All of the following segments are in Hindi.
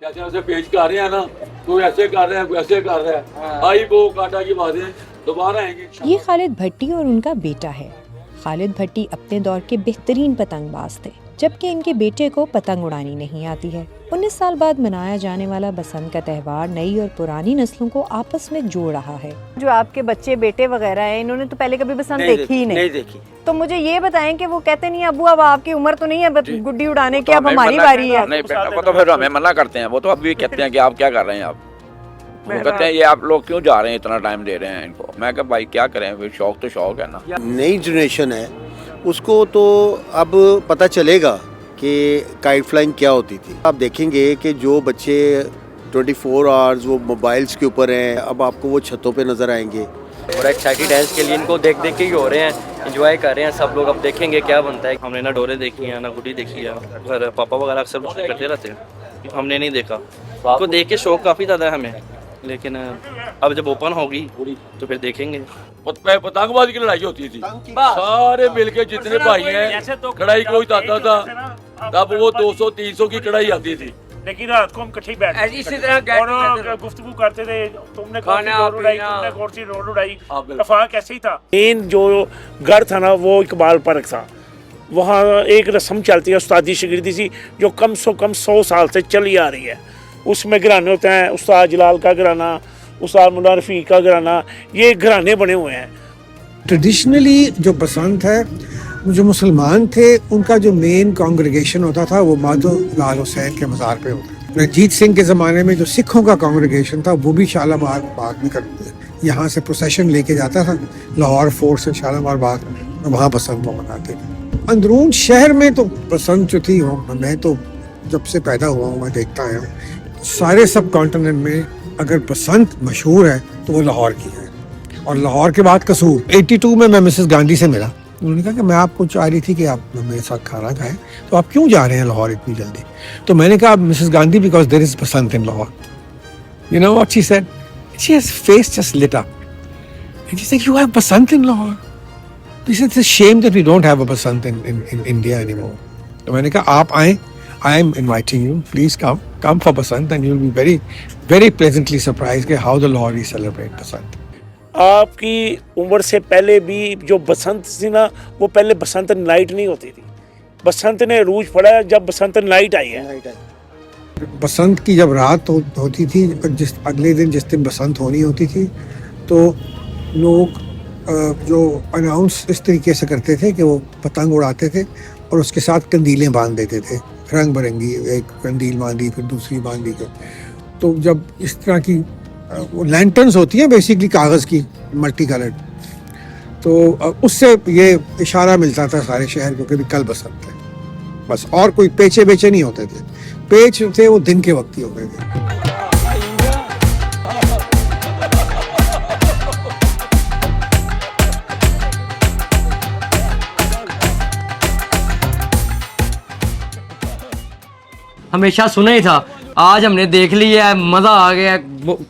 जैसे वैसे पेश कर रहे हैं ना, कोई ऐसे कर रहे हैं, कोई ऐसे कर रहा है। आई वो काटा की बातें दोबारा आएंगी। ये खालिद भट्टी और उनका बेटा है। खालिद भट्टी अपने दौर के बेहतरीन पतंगबाज थे, जबकि इनके बेटे को पतंग उड़ानी नहीं आती है। 19 साल बाद मनाया जाने वाला बसंत का त्यौहार नई और पुरानी नस्लों को आपस में जोड़ रहा है। जो आपके बच्चे बेटे वगैरह हैं, इन्होंने तो पहले कभी बसंत देखी ही नहीं देखी। तो मुझे ये बताएं कि वो कहते नहीं अबू अब आपकी उम्र तो नहीं है गुड्डी उड़ाने की, अब हमारी बारी है। नहीं बेटा को तो फिर हमें मना करते हैं, वो तो अभी कहते हैं कि आप क्या कर रहे हैं, आप वो कहते हैं ये आप लोग क्यों जा रहे हैं, इतना टाइम दे रहे हैं इनको। मैं कहा भाई क्या करें, फिर शौक तो शौक है ना। नई जनरेशन है उसको तो अब पता चलेगा कि काइट फ्लाइंग क्या होती थी। आप देखेंगे कि जो बच्चे 24 आवर्स वो मोबाइल्स के ऊपर हैं, अब आपको वो छतों पे नज़र आएंगे। और एक्साइटेड है इसके लिए, इनको देख देख के ही हो रहे हैं, एंजॉय कर रहे हैं सब लोग। अब देखेंगे क्या बनता है। हमने ना डोरे देखी है ना गुड्डी देखी है, घर पापा वगैरह अक्सर करते रहते हैं, हमने नहीं देखा। तो देख के शौक काफ़ी ज़्यादा है हमें, लेकिन अब जब ओपन होगी तो फिर देखेंगे। पतंगबाजी की लड़ाई होती थी, सारे मिलके जितने भाई हैं कढ़ाई कोई आता था, तब वो 200-300 की कढ़ाई आती थी। लेकिन रात को हम इकट्ठे बैठते इसी तरह और गुफ्तगू करते थे, तुमने कौन सी रोड उड़ाई, तुमने कौन सी रोड उड़ाई। इत्तेफाक ऐसे ही था। मेन जो घर था ना वो इकबाल पार्क था। वहाँ एक रस्म चलती है उस्तादी शिगिर्दी सी, जो कम से कम 100 साल से चली आ रही है। उसमें घराने होते हैं, उस्ताद जलाल का घराना, उस्ताद मुल्ला रफ़ी का घराना, ये घराने बने हुए हैं। ट्रेडिशनली जो बसंत है, जो मुसलमान थे उनका जो मेन कांग्रेगेशन होता था वो माधो लाल हुसैन के मज़ार पे होता था। रंजीत सिंह के ज़माने में जो सिखों का कांग्रेगेशन था वो भी शालामार बाग में यहाँ से प्रोसेशन लेके जाता था लाहौर फोर्ट से शालामार बाग, वहाँ बसंत को मनाते थे। अंदरून शहर में तो बसंत जो थी, मैं तो जब से पैदा हुआ हूँ मैं देखता आया हूँ, सारे सब कॉन्टिनेंट में अगर बसंत मशहूर है तो वो लाहौर की है, और लाहौर के बाद कसूर। 82 में मैं मिसेस गांधी से मिला, उन्होंने कहा कि मैं आपको चाह रही थी कि आप मेरे साथ खाना खाएं, तो आप क्यों जा रहे हैं लाहौर इतनी जल्दी। तो मैंने कहा Mrs Gandhi because there is Basant in Lahore. You know what she said, she has face just lit up and she said you have Basant in Lahore. This is a shame that we don't have a Basant in India anymore. तो मैंने कहा आप आए, I am inviting you, please come for Basant and you will be very very pleasantly surprised कि हाउ द लाहौरी सेलिब्रेट बसंत। आपकी उम्र से पहले भी जो बसंत थी ना, वो पहले बसंत नाइट नहीं होती थी। बसंत ने रूज पड़ा है जब बसंत नाइट आई है। बसंत की जब रात होती थी, जिस अगले दिन जिस दिन बसंत होनी होती थी, तो लोग जो अनाउंस इस तरीके से करते थे कि वो पतंग उड़ाते थे और उसके साथ कंदीलें बांध देते थे, रंग बिरंगी, एक कंदील बांधी फिर दूसरी बांधी। तो जब इस तरह की लैंटर्न्स होती हैं बेसिकली कागज़ की मल्टी कलर्ड, तो उससे ये इशारा मिलता था सारे शहर को कि भी कल बसंत है बस। और कोई पेचे बेचे नहीं होते थे, पेच थे वो दिन के वक्त ही होते थे। हमेशा सुना ही था, आज हमने देख लिया है, मज़ा आ गया,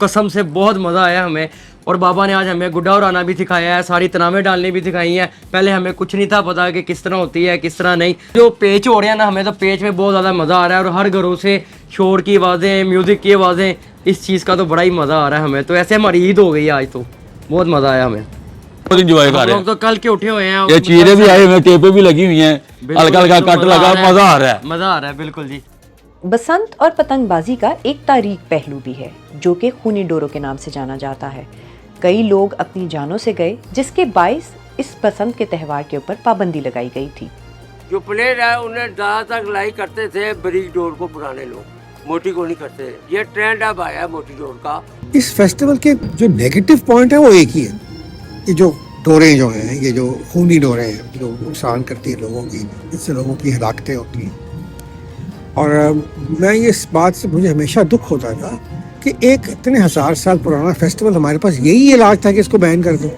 कसम से बहुत मज़ा आया हमें। और बाबा ने आज हमें गुड्डा उड़ाना भी सिखाया है, सारी तनामें डालनी भी सिखाई हैं। पहले हमें कुछ नहीं था पता कि किस तरह होती है किस तरह नहीं। जो पेच हो रहे हैं ना, हमें तो पेच में बहुत ज़्यादा मज़ा आ रहा है, और हर घरों से शोर की आवाज़ें, म्यूज़िक की आवाज़ें, इस चीज़ का तो बड़ा ही मज़ा आ रहा है हमें। तो ऐसे हमारी ईद हो गई है आज, तो बहुत मज़ा आया हमें। बहुत इंजॉय कर रहे हैं, लोग तो कल के उठे हुए हैं, ये चीज़ें भी आई हुई हैं, टेपें भी लगी हुई हैं, हल्का हल्का कट लगा, मज़ा आ रहा है, मज़ा आ रहा है बिल्कुल जी। बसंत और पतंगबाजी का एक तारीख पहलू भी है, जो कि खूनी डोरों के नाम से जाना जाता है। कई लोग अपनी जानों से गए, जिसके बाइस इस बसंत के त्यौहार के ऊपर पाबंदी लगाई गई थी। जो प्लेयर है उन्हें ज़्यादातर लाई करते थे बरीक डोर को, पुराने लोग मोटी को नहीं करते। ये ट्रेंड अब आया है मोटी डोर का। इस फेस्टिवल के जो नेगेटिव पॉइंट है वो एक ही है, ये जो डोरें जो हैं, ये जो खूनी डोरें हैं जो नुकसान करती है लोगों की, इससे लोगों की हलाकतें होती हैं। और मैं ये इस बात से मुझे हमेशा दुख होता था कि एक इतने 1000 साल पुराना फेस्टिवल, हमारे पास यही इलाज था कि इसको बैन कर दो।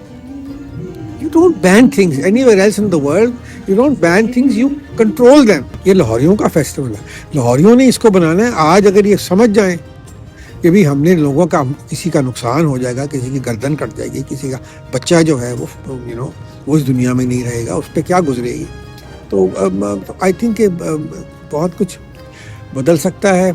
You don't ban things anywhere else in the world, you don't ban things, you control them. ये लाहौरियों का फेस्टिवल है, लाहौरियों ने इसको बनाना है। आज अगर ये समझ जाएं कि भी हमने लोगों का, किसी का नुकसान हो जाएगा, किसी की गर्दन कट जाएगी, किसी का बच्चा जो है वो वो इस दुनिया में नहीं रहेगा, उस पर क्या गुजरेगी। तो आई थिंक बहुत कुछ बदल सकता है।